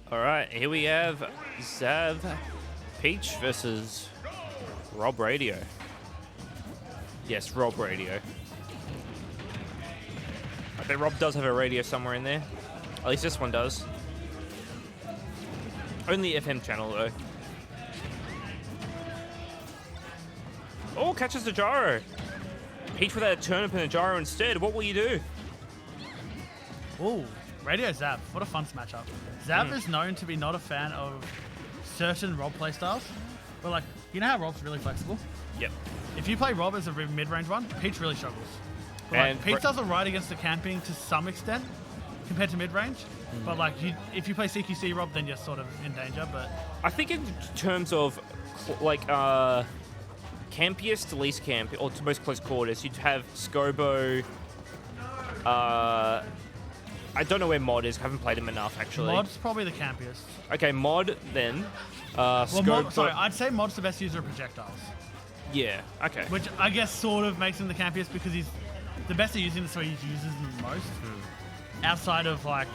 All right, here we have Zav Peach versus R.O.B Radio. Yes, R.O.B Radio. I bet Rob does have a radio somewhere in there. At least this one does. Only FM channel, though. Oh, catches the gyro. Peach without a turnip and a gyro instead. What will you do? Ooh, Radio Zav. What a fun matchup. Zav is known to be not a fan of certain R.O.B playstyles. But, like, you know how R.O.B's really flexible? Yep. If you play R.O.B as a mid-range one, Peach really struggles. But, like, Peach does alright against the camping to some extent compared to mid-range. But, like, if you play CQC R.O.B, then you're sort of in danger. But I think in terms of, like, campiest to least camp, or to most close quarters, you'd have Scobo. I don't know where Mod is. I haven't played him enough, actually. Mod's probably the campiest. Okay, Mod then. I'd say Mod's the best user of projectiles. Yeah, okay. Which I guess sort of makes him the campiest because he's the best at using this, so he uses them the most. Outside of, like,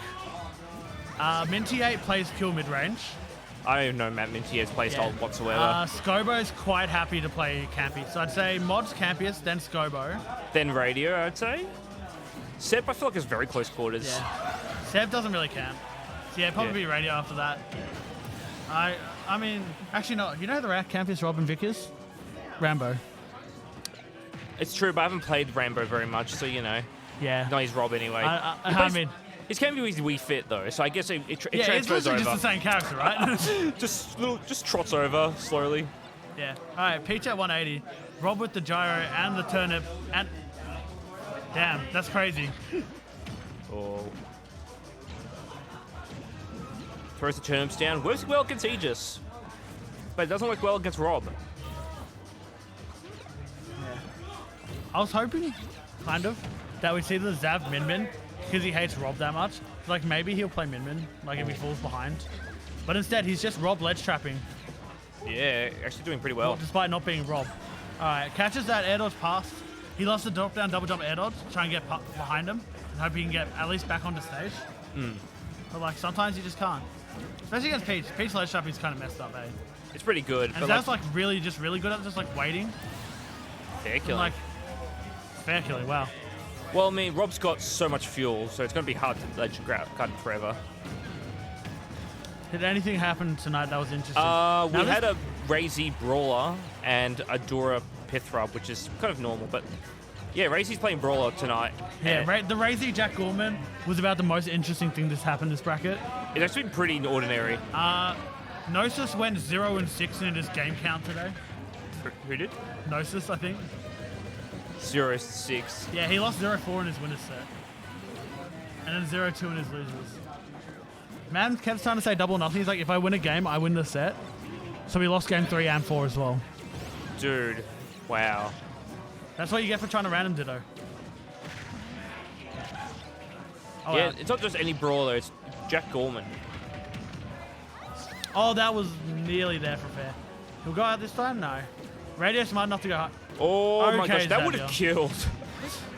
Minty 8 plays kill mid-range. I don't even know Matt Mintier's playstyle whatsoever. Scobo's quite happy to play campy. So I'd say Mod's campiest, then Scobo. Then Radio, I'd say. Seb, I feel like it's very close quarters. Yeah. Seb doesn't really camp. So yeah, probably Radio after that. I mean, actually no. You know who the campiest Rob and Vic is? Rambo. It's true, but I haven't played Rambo very much, so you know. Yeah. No, he's Rob anyway. I mean... His camp is Wii Fit though, so I guess it yeah, transfers over. It's just the same character, right? just trots over slowly. Yeah. All right, Peach at 180, Rob with the gyro and the turnip, and damn, that's crazy. Oh. Throws the turnips down. Works well against Aegis, but it doesn't work well against Rob. Yeah. I was hoping, kind of, that we'd see the Zav Min because he hates Rob that much. Like, maybe he'll play Min, like if he falls behind. But instead, he's just Rob ledge trapping. Yeah, actually doing pretty well. Despite not being Rob. Alright, catches that air dodge pass. He lost the drop down double jump air dodge, try and get behind him, and hope he can get at least back onto stage. But, like, sometimes you just can't. Especially against Peach. Peach ledge trapping is kind of messed up, eh? It's pretty good. And Zav's, like, really good at just, like, waiting. Fair killing. Like, fair killing, wow. Well, I mean, Rob's got so much fuel, so it's going to be hard to let you cut him forever. Did anything happen tonight that was interesting? We had a Razy Brawler and a Dora Pithrub, which is kind of normal, but yeah, Razy's playing Brawler tonight. Yeah, the Razy Jack Gorman was about the most interesting thing that's happened this bracket. It's actually been pretty ordinary. Gnosis went 0-6 in his game count today. Who did? Gnosis, I think. 0-6. Yeah, he lost 0-4 in his winners set. And then 0-2 in his losers. Man kept trying to say double nothing. He's like, if I win a game, I win the set. So we lost game 3 and 4 as well. Dude, wow. That's what you get for trying to random ditto. Oh, yeah, wow. it's not just any brawler, it's Jack Gorman. Oh, that was nearly there for fair. He'll go out this time? No. Radio smart enough to go hard. Oh okay, my gosh, that would have killed.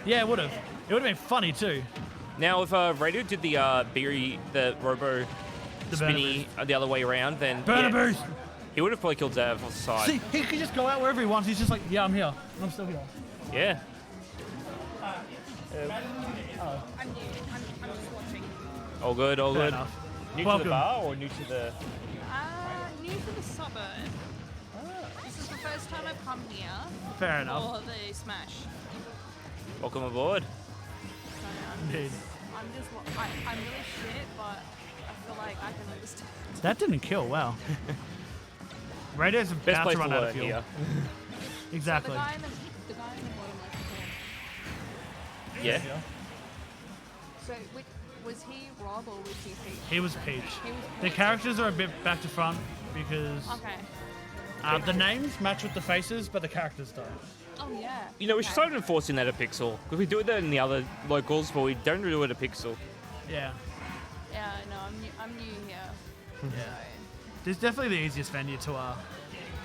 Yeah, it would have. It would have been funny too. Now, if Radio did the Robo spinny the other way around, then Burner boost. He would have probably killed Zav off the side. See, he could just go out wherever he wants. He's just like, yeah, I'm here. I'm still here. Yeah. I'm new. I'm just watching. All good, all good. Enough. New Welcome. to the bar or new to the... New to the suburb. This is the first time I've come here. Fair enough. For the Smash. Welcome aboard. So, Indeed. I'm really shit, but I feel like I can understand. That didn't kill, wow. Radio's Best about place to run to out learn of fuel. here. Exactly. So the guy in the bottom left hand. Yeah. So was he Rob or was he Peach? He was Peach. He was The Peach. characters are a bit back to front because Okay. the names match with the faces, but the characters don't. Oh yeah. You know, we should Okay. start enforcing that at Pixel. Because we do it in the other locals, but we don't do it at Pixel. Yeah. Yeah, no, I'm new here. Yeah. It's definitely the easiest venue to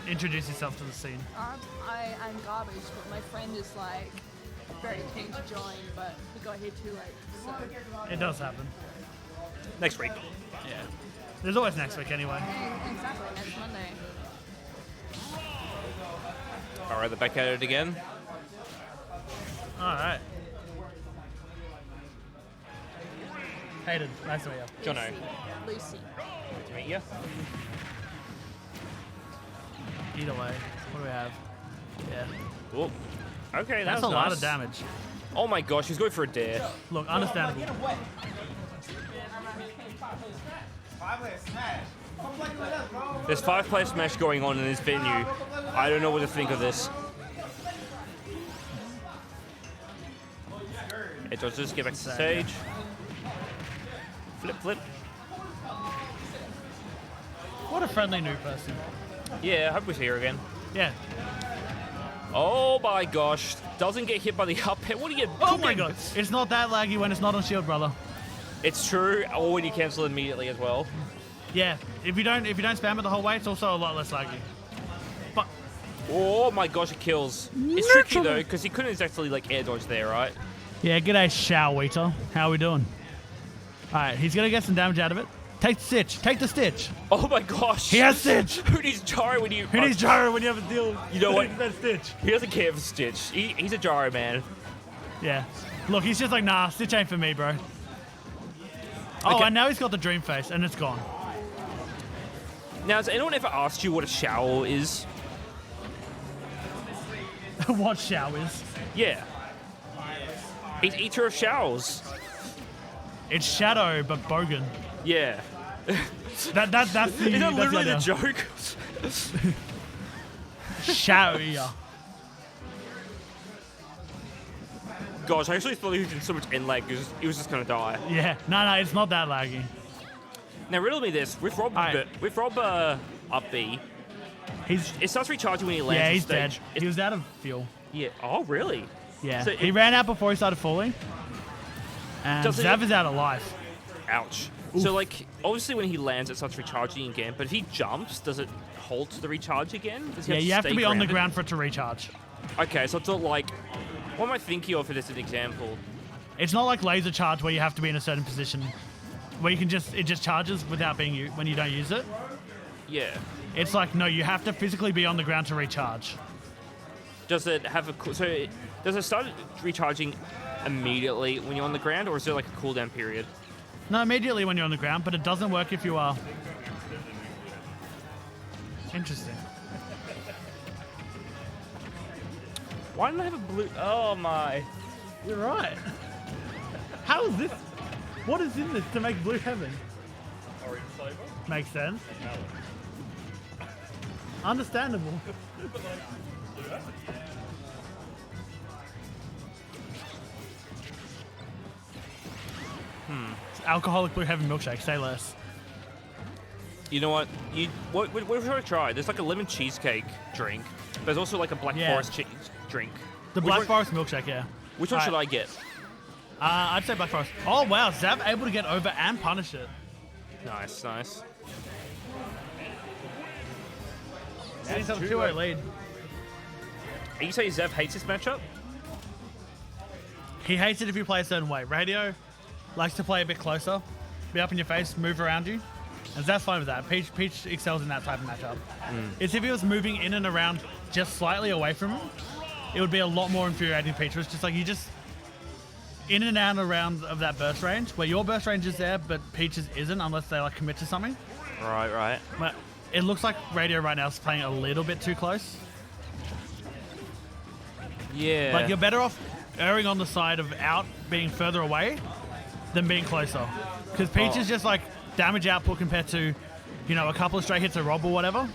introduce yourself to the scene. I'm garbage, but my friend is like very keen to join, but he got here too late. So It does happen. Next week. Yeah. There's always next week anyway. Exactly, next Monday. All right, they're back at it again. All right. Hayden, nice to meet you. Jono, Lucy. good to meet you. Either way, what do we have? Yeah. Oh, okay, That's a nice. lot of damage. Oh my gosh, he's going for a dare. Look, understandable. There's 5-player Smash going on in this venue. I don't know what to think of this. It does just get back to the stage. Flip, flip. What a friendly new person. Yeah, I hope we're here again. Yeah. Oh my gosh. Doesn't get hit by the up hit. What are you Oh my cooking? god. It's not that laggy when it's not on shield, brother. It's true, or when you cancel immediately as well. Yeah. If you don't spam it the whole way, it's also a lot less laggy. But Oh my gosh, it kills. It's tricky though, because he couldn't exactly like air dodge there, right? yeah, g'day, Shao Weeter. How are we doing? Alright, he's gonna get some damage out of it. Take the Stitch. Take the Stitch. Oh my gosh. He has Stitch. Who needs gyro when you... Who needs gyro when you have a deal? You know what? That Stitch. He doesn't care for Stitch. He's a gyro man. Yeah. Look, he's just like, nah, Stitch ain't for me, bro. Oh, Okay. and now he's got the Dream Face, and it's gone. Now, has anyone ever asked you what a shower is? What Shao is? Yeah. He's eater of showers. It's Shadow, but Bogan. Yeah. That's the. Is that that's literally the idea. joke? Shao, yeah. Gosh, I actually thought he was in so much end lag because he was just going to die. Yeah. No, it's not that laggy. Now, riddle me this. With Rob, Alright. up B, He's it starts recharging when he lands yeah, on he's stage. dead. It's- He was out of fuel. Yeah. Oh, really? Yeah. So he it- ran out before he started falling. And Does it- Zav is out of life. Ouch. So, like, obviously when he lands, it starts recharging again. But if he jumps, does it halt the recharge again? Does he Yeah, you have to stay be on the grounded? ground for it to recharge. Okay, so it's not like... What am I thinking of as an example? It's not like laser charge where you have to be in a certain position, where you can it just charges without being when you don't use it. Yeah. It's like, no, you have to physically be on the ground to recharge. Does it have a... does it start recharging immediately when you're on the ground, or is there like a cooldown period? No, immediately when you're on the ground, but it doesn't work if you are. Interesting. Why didn't I have a blue... Oh, my... You're right. How is this? What is in this to make blue heaven? Orange flavor? Makes sense. Melon. Understandable. Blue heaven. Alcoholic blue heaven milkshake. Say less. You know what? What should I try? There's like a lemon cheesecake drink. There's also like a black Yeah. forest cheese drink. The Black Forest milkshake, yeah. Which one should I get? I'd say Black Forest. Oh wow, Zav able to get over and punish it. Nice, nice. Yeah, he's have a 2-0 lead. Are you saying Zev hates this matchup? He hates it if you play a certain way. Radio likes to play a bit closer, be up in your face, move around you. And Zav's fine with that. Peach excels in that type of matchup. It's if he was moving in and around just slightly away from him, it would be a lot more infuriating. Peach was just like, you just in and out around of that burst range, where your burst range is there, but Peach's isn't unless they like commit to something. Right, right. But it looks like Radio right now is playing a little bit too close. Yeah. Like, you're better off erring on the side of out being further away than being closer. Because Peach is just like damage output compared to, you know, a couple of straight hits of Rob or whatever.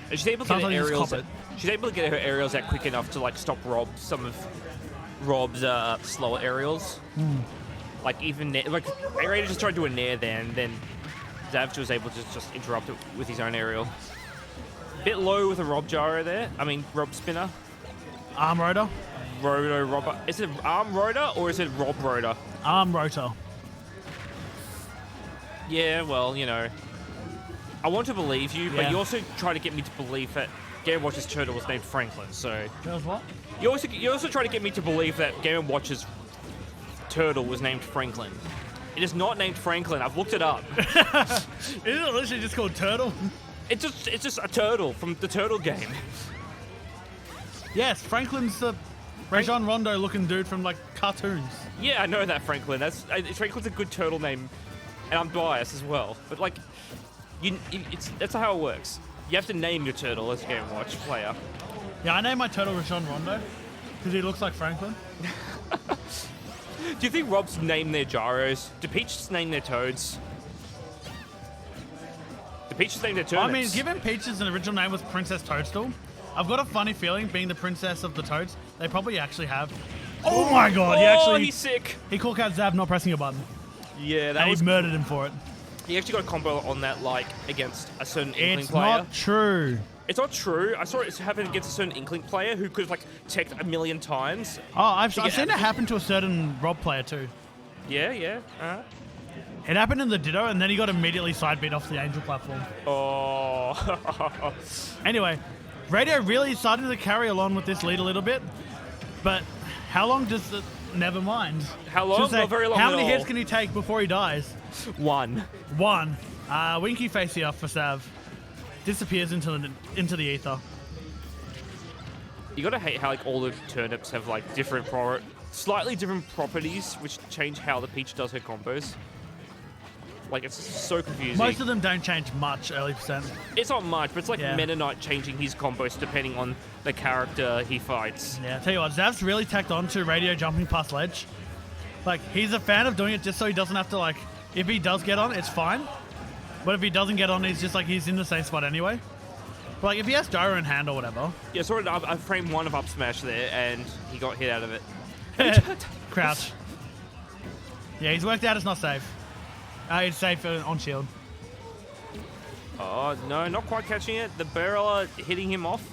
And she's able to get her Sometimes you just aerials. cop it. She's able to get her aerials out quick enough to like stop some of Rob's slower aerials. Like even like Raider just tried to do a nair there, and then Zav was able to just interrupt it with his own aerial. Bit low with a Rob gyro there. I mean Rob spinner. Arm rotor. Roto Robber. Is it arm rotor or is it Rob rotor? Arm rotor. Yeah, well, you know. I want to believe you, but Yeah. you also try to get me to believe that Game & Watch's turtle was named Franklin, so... That was what? You also try to get me to believe that Game & Watch's turtle was named Franklin. It is not named Franklin. I've looked it up. Isn't it literally just called Turtle? It's just a turtle from the Turtle game. Yes, Franklin's the Rajon Rondo looking dude from like cartoons. Yeah, I know that, Franklin. Franklin's a good turtle name, and I'm biased as well. But like, that's how it works. You have to name your turtle as a Game & Watch player. Yeah, I named my turtle Rajon Rondo because he looks like Franklin. Do you think Rob's named their gyros? Do Peaches name their toads? Do Peaches name their turnips? I mean, given Peaches' original name was Princess Toadstool, I've got a funny feeling, being the princess of the toads, they probably actually have. Oh my god, he's sick. He caught out Zav not pressing a button. Yeah, that And was. he murdered him for it. He actually got a combo on that, like, against a certain Inkling It's player. not true. It's not true. I saw it happen against a certain Inkling player who could have, like, teched a million times. Oh, I've get seen it out. happen to a certain R.O.B player too. Yeah. It happened in the Ditto, and then he got immediately side beat off the Angel platform. Oh. Anyway, Radio really starting to carry along with this lead a little bit, but how long does it... Never mind. How long? Should say, Not very long How at many all. hits can he take before he dies? One. One. Winky face here for Sav. Disappears into the ether. You gotta hate how, like, all the turnips have, like, slightly different properties which change how the Peach does her combos. Like, it's so confusing. Most of them don't change much early percent. It's not much, but it's like Yeah. Meta Knight changing his combos depending on the character he fights. Yeah, tell you what, Zav's really tacked on to Radio jumping past ledge. Like, he's a fan of doing it just so he doesn't have to, like, if he does get on, it's fine. But if he doesn't get on, he's just like, he's in the same spot anyway. But like, if he has gyro in hand or whatever. Yeah, sort of. I framed one of up smash there, and he got hit out of it. Crouch. Yeah, he's worked out it's not safe. It's safe on shield. Oh no, not quite catching it. The barrel hitting him off.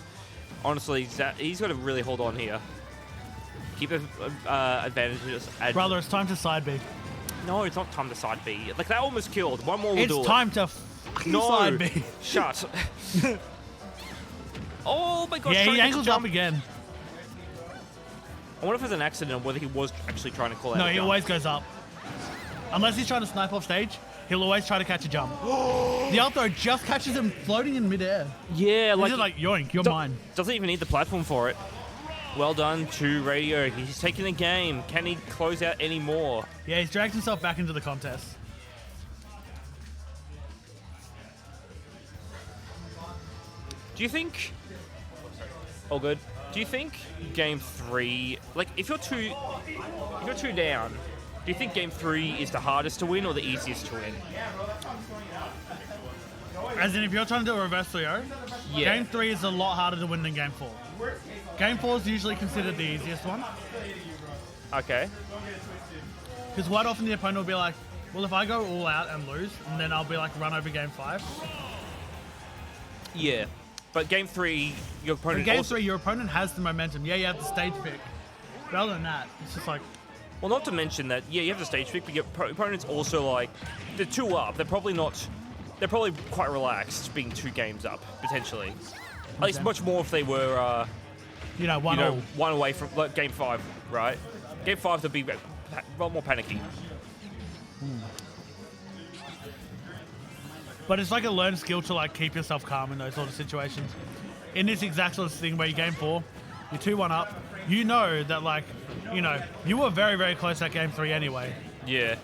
Honestly, he's got to really hold on here. Keep the advantages. Brother, it's time to side B. No, it's not time to side B. Like, that almost killed. One more will do it. It's time to fucking No. side B. Shut. Oh my god. Yeah, trying he to angles jump. up again. I wonder if it's an accident or whether he was actually trying to call out No, a he jump. always goes up. Unless he's trying to snipe off stage, he'll always try to catch a jump. The up throw just catches him floating in midair. Yeah, He's like, just like, yoink, you're do- mine. Doesn't even need the platform for it. Well done to Radio. He's taking the game. Can he close out any more? Yeah, he's dragged himself back into the contest. Do you think... All good. Do you think Game 3... Like, if you're two down, do you think Game 3 is the hardest to win or the easiest to win? As in, if you're trying to do a reverse 3-0, Yeah. Game 3 is a lot harder to win than Game 4. Game 4 is usually considered the easiest one. Okay. Because quite often the opponent will be like, well, if I go all out and lose, and then I'll be like, run over Game 5. Yeah. But Game 3, your In opponent Game also... 3, your opponent has the momentum. Yeah, you have the stage pick. But other than that, it's just like, Well, not to mention that, yeah, you have the stage pick, but your opponent's also, like... They're 2 up. They're probably not... They're probably quite relaxed being 2 games up, potentially. At least Okay. much more if they were... one all. one away from like, Game 5, right? Game 5, they'll be a lot more panicky. But it's like a learned skill to like keep yourself calm in those sort of situations. In this exact sort of thing where you Game 4, you're 2-1 up, you know that like, you were very, very close at Game 3 anyway. Yeah.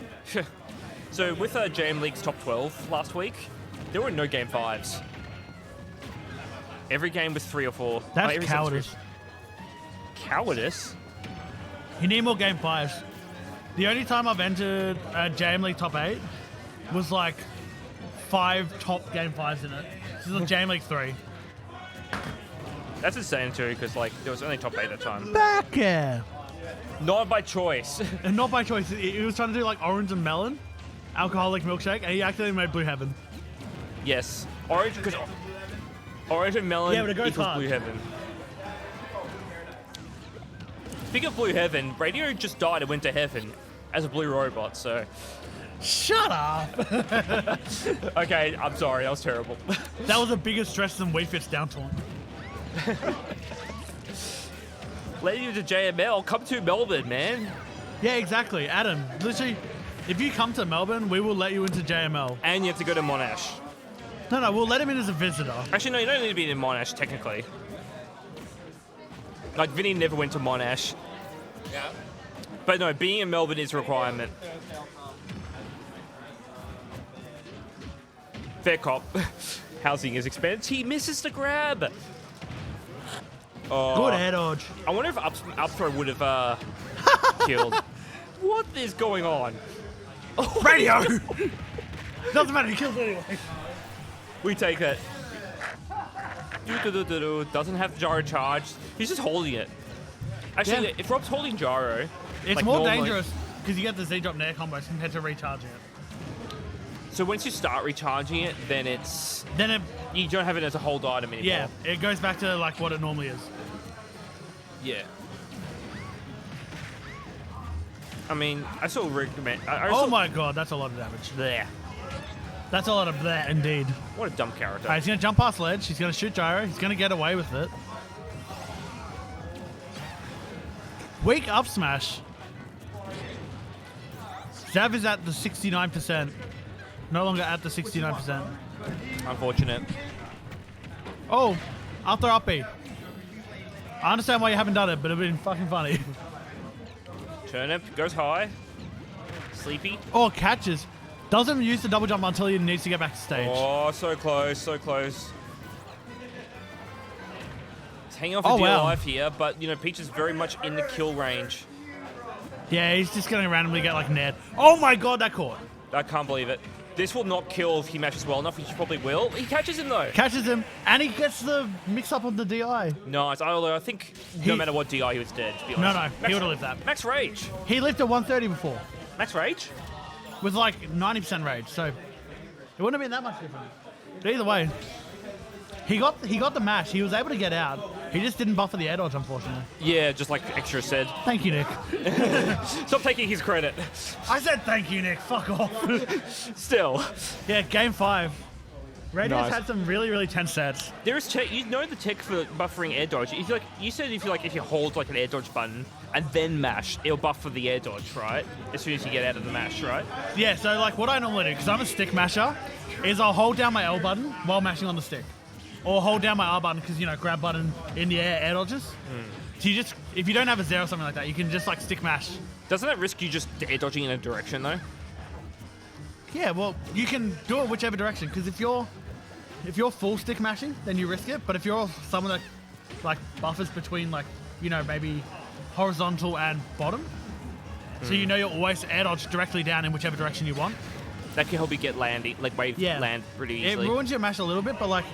So with JM League's top 12 last week, there were no Game 5s. Every game was 3 or 4. That's every set was cowardice. 3. Cowardice? You need more Game 5s. The only time I've entered a JM League top 8 was like 5 top Game 5s in it. This is like JM League 3. That's insane too, because like there was only top 8 at the time. Back air. Not by choice. And not by choice. He was trying to do like orange and melon, alcoholic milkshake, and he accidentally made Blue Heaven. Yes. Orange, because Orange and Melon Yeah, but it goes equals hard. Blue Heaven. Speaking of Blue Heaven, Radio just died and went to heaven as a blue robot, so... Shut up! Okay, I'm sorry, that was terrible. That was a bigger stress than Wii Fit's down taunt. Lady to JML, come to Melbourne, man. Yeah, exactly. Adam, literally If you come to Melbourne, we will let you into JML. And you have to go to Monash. No, we'll let him in as a visitor. Actually, no, you don't need to be in Monash, technically. Like, Vinny never went to Monash. Yeah. But no, being in Melbourne is a requirement. Fair cop. Housing is expensive. He misses the grab. Oh, Good air dodge. I wonder if up throw would have killed. What is going on? Radio! Doesn't matter, he kills anyway. We take it. Doesn't have gyro charge. He's just holding it. Actually, Yeah. if Rob's holding gyro, It's like more normally- dangerous because you get the Z-drop nair combos compared to recharging it. So once you start recharging it, then it's Then it, you don't have it as a hold item anymore. yeah, it goes back to like what it normally is. Yeah. I mean, I still recommend. Oh my god, that's a lot of damage. There. That's a lot of that indeed. What a dumb character. Alright, he's gonna jump past ledge, he's gonna shoot gyro, he's gonna get away with it. Weak up smash. Zav is at the 69%. No longer at the 69%. Unfortunate. Oh, up throw up B. I understand why you haven't done it, but it'd been fucking funny. Turnip goes high. Sleepy. Oh, catches. Doesn't use the double jump until he needs to get back to stage. Oh, so close, so close. He's hanging off a Oh, deal wow. life here, but you know, Peach is very much in the kill range. Yeah, he's just gonna randomly get like Ned. Oh my god, that caught. I can't believe it. This will not kill if he matches well enough, which he probably will. He catches him though. Catches him, and he gets the mix up on the DI. Nice. Although I think no matter what DI he was dead, to be No, honest. he would have lived that. Max Rage. He lived at 130 before, Max Rage? with like 90% rage, so it wouldn't have been that much different. But either way, he got the mash. He was able to get out. He just didn't buffer the air dodge, unfortunately. Yeah, just like Extra said. Thank you, Nick. Stop taking his credit. I said thank you, Nick. Fuck off. Still. Yeah, game 5. Radio's Nice. had some really, really tense sets. There is tech, you know the tech for buffering air dodge. If you you said if you hold like an air dodge button and then mash, it'll buffer the air dodge, right? As soon as you get out of the mash, right? Yeah, so like what I normally do, because I'm a stick masher, is I'll hold down my L button while mashing on the stick. Or hold down my R button because, you know, grab button in the air dodges. So you just, if you don't have a zero or something like that, you can just like stick mash. Doesn't that risk you just air dodging in a direction though? Yeah, well, you can do it whichever direction, because if you're full stick mashing, then you risk it. But if you're someone that like buffers between like, you know, maybe horizontal and bottom, so you know you'll always air dodge directly down in whichever direction you want. That can help you get landing, like wave Yeah. land pretty It easily. ruins your mash a little bit, but like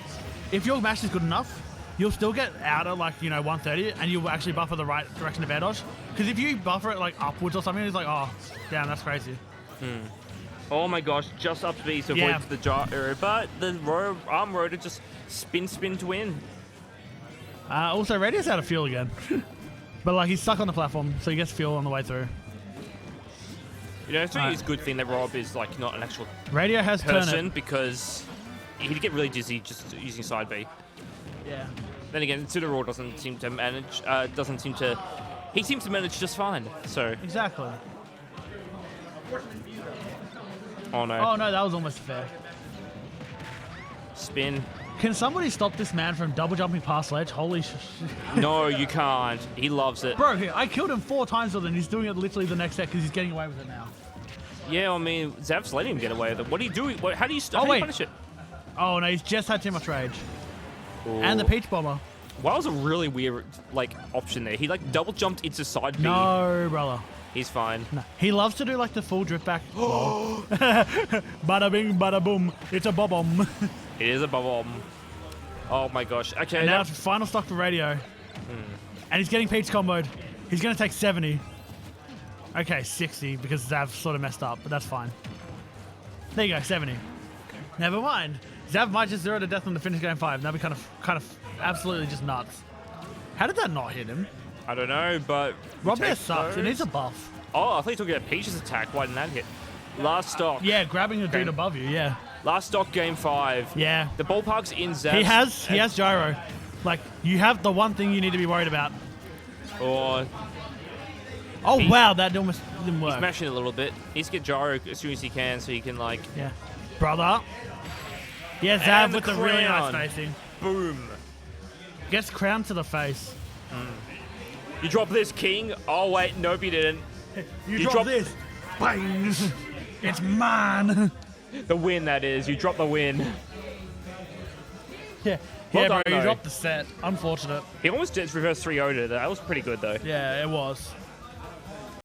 if your mash is good enough, you'll still get out at like, you know, 130 and you'll actually buffer the right direction of air dodge. Because if you buffer it like upwards or something, it's like, oh, damn, that's crazy. Oh my gosh, just up B to Yeah. avoid the gyro, but the arm rotor just spin to win. Also, Radio's out of fuel again. But like he's stuck on the platform, so he gets fuel on the way through. You know, it's really Alright. a good thing that R.O.B is like not an actual Radio has person turnip. because he'd get really dizzy just using side B. Yeah. Then again, Sudaraw doesn't seem to manage. He seems to manage just fine. So, Exactly. oh no, Oh no, that was almost fair. spin. Can somebody stop this man from double jumping past ledge? Holy No, you can't. He loves it. Bro, I killed him 4 times with it and he's doing it literally the next set because he's getting away with it now. Yeah, I mean, Zav's letting him get away with it. What do you do? How do you Oh, how do you wait. punish it? Oh no, he's just had too much rage. Ooh. And the Peach Bomber. Well, that was a really weird like option there. He like double jumped into side B. No, brother. He's fine. No. He loves to do like the full drift back. Bada bing, bada boom. It's a bob-omb. It is a bubble. Oh my gosh. Okay. And now that- it's final stock for Radio. And he's getting Peach comboed. He's going to take 70. Okay, 60 because Zav sort of messed up, but that's fine. There you go, 70. Never mind. Zav might just 0 to death on the finish game 5. That'd be kind of absolutely just nuts. How did that not hit him? I don't know, but Rob take Bear sucks. It those. needs a buff. Oh, I thought you were talking about Peach's attack. Why didn't that hit? Last stock. Yeah, grabbing a dude Okay. above you, yeah. Last stock, game 5. Yeah. The ballpark's in Zav. He has gyro. Like, you have the one thing you need to be worried about. Or Oh, wow, that almost didn't work. He's mashing a little bit. He needs to get gyro as soon as he can so he can, like... Yeah. Brother. Yeah, Zav And the with the really crown. nice spacing. Boom. Gets crown to the face. You drop this, King. Oh, wait. Nope, you didn't. You drop this. Bang. It's mine. The win, that is. You drop the win. Yeah. Well Yeah, done, bro, you though. dropped the set. Unfortunate. He almost did reverse 3-0 to that. That was pretty good, though. Yeah, it was.